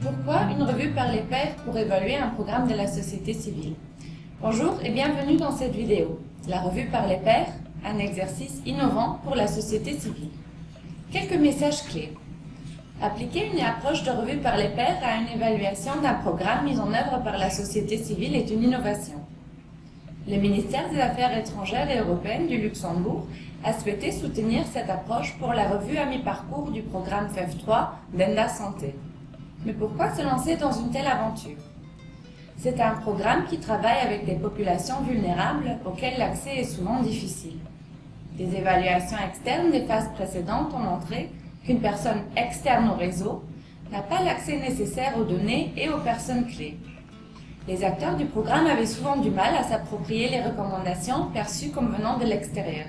Pourquoi une revue par les pairs pour évaluer un programme de la société civile? Bonjour et bienvenue dans cette vidéo. La revue par les pairs, un exercice innovant pour la société civile. Quelques messages clés. Appliquer une approche de revue par les pairs à une évaluation d'un programme mis en œuvre par la société civile est une innovation. Le ministère des Affaires étrangères et européennes du Luxembourg a souhaité soutenir cette approche pour la revue à mi-parcours du programme FEV3 d'ENDA Santé. Mais pourquoi se lancer dans une telle aventure? C'est un programme qui travaille avec des populations vulnérables auxquelles l'accès est souvent difficile. Des évaluations externes des phases précédentes ont montré qu'une personne externe au réseau n'a pas l'accès nécessaire aux données et aux personnes clés. Les acteurs du programme avaient souvent du mal à s'approprier les recommandations perçues comme venant de l'extérieur.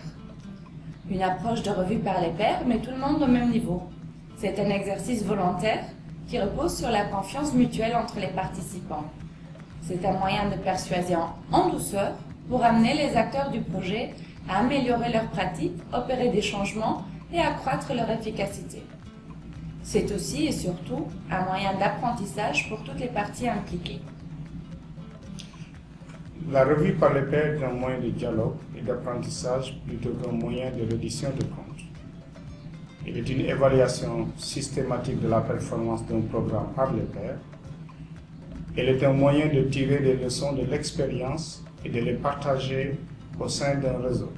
Une approche de revue par les pairs met tout le monde au même niveau. C'est un exercice volontaire qui repose sur la confiance mutuelle entre les participants. C'est un moyen de persuasion en douceur pour amener les acteurs du projet à améliorer leurs pratiques, opérer des changements et accroître leur efficacité. C'est aussi et surtout un moyen d'apprentissage pour toutes les parties impliquées. La revue par les pairs est un moyen de dialogue et d'apprentissage plutôt qu'un moyen de reddition de comptes. Il est une évaluation systématique de la performance d'un programme par les pairs. Elle est un moyen de tirer des leçons de l'expérience et de les partager au sein d'un réseau.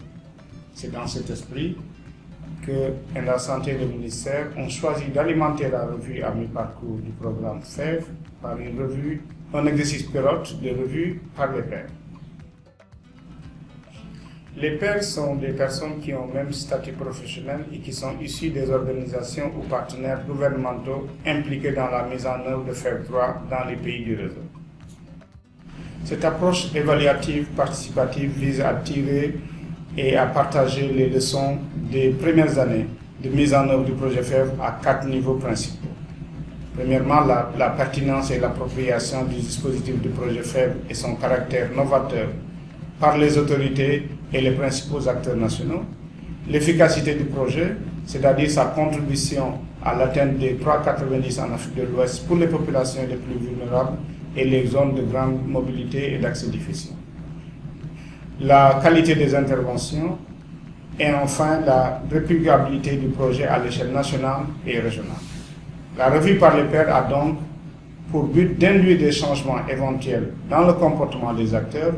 C'est dans cet esprit que ENDA Santé et le ministère ont choisi d'alimenter la revue à mi-parcours du programme FEV par un exercice pilote de revue par les pairs. Les pairs sont des personnes qui ont le même statut professionnel et qui sont issues des organisations ou partenaires gouvernementaux impliqués dans la mise en œuvre de FEV3 dans les pays du réseau. Cette approche évaluative participative vise à tirer et à partager les leçons des premières années de mise en œuvre du projet FEV à 4 niveaux principaux. Premièrement, la pertinence et l'appropriation du dispositif du projet FEV et son caractère novateur par les autorités et les principaux acteurs nationaux. L'efficacité du projet, c'est-à-dire sa contribution à l'atteinte des 3,90 en Afrique de l'Ouest pour les populations les plus vulnérables et les zones de grande mobilité et d'accès difficile. La qualité des interventions et enfin la réplicabilité du projet à l'échelle nationale et régionale. La revue par les pairs a donc pour but d'induire des changements éventuels dans le comportement des acteurs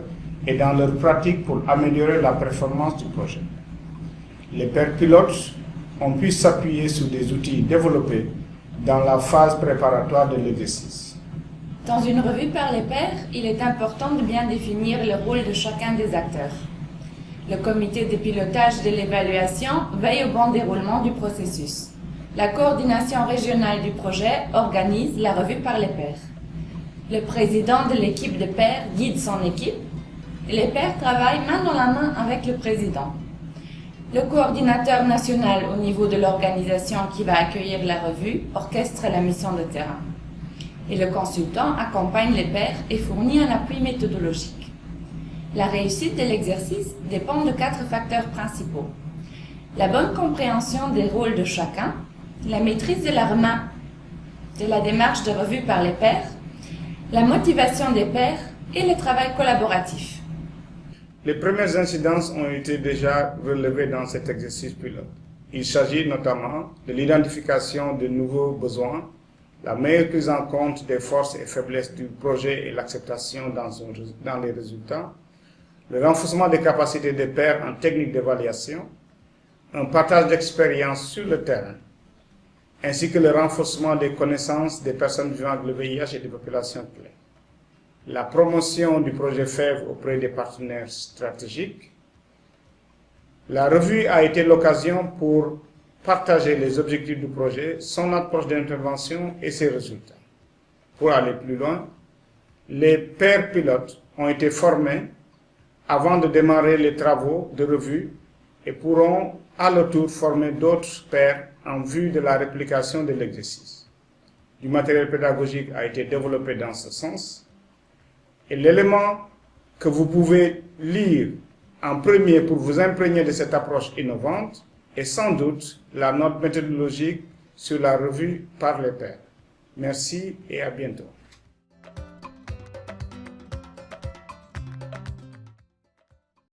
et dans leurs pratiques pour améliorer la performance du projet. Les pairs pilotes ont pu s'appuyer sur des outils développés dans la phase préparatoire de l'exercice. Dans une revue par les pairs, il est important de bien définir le rôle de chacun des acteurs. Le comité de pilotage de l'évaluation veille au bon déroulement du processus. La coordination régionale du projet organise la revue par les pairs. Le président de l'équipe de pairs guide son équipe et les pairs travaillent main dans la main avec le président. Le coordinateur national au niveau de l'organisation qui va accueillir la revue orchestre la mission de terrain. Et le consultant accompagne les pairs et fournit un appui méthodologique. La réussite de l'exercice dépend de 4 facteurs principaux. La bonne compréhension des rôles de chacun, la maîtrise de la démarche de revue par les pairs, la motivation des pairs et le travail collaboratif. Les premières incidences ont été déjà relevées dans cet exercice pilote. Il s'agit notamment de l'identification de nouveaux besoins, la meilleure prise en compte des forces et faiblesses du projet et l'acceptation dans les résultats, le renforcement des capacités des pairs en technique d'évaluation, un partage d'expérience sur le terrain, ainsi que le renforcement des connaissances des personnes vivant avec le VIH et des populations clés. La promotion du projet FEV auprès des partenaires stratégiques. La revue a été l'occasion pour partager les objectifs du projet, son approche d'intervention et ses résultats. Pour aller plus loin, les pairs pilotes ont été formés avant de démarrer les travaux de revue et pourront à leur tour former d'autres pairs en vue de la réplication de l'exercice. Du matériel pédagogique a été développé dans ce sens. Et l'élément que vous pouvez lire en premier pour vous imprégner de cette approche innovante est sans doute la note méthodologique sur la revue par les pairs. Merci et à bientôt.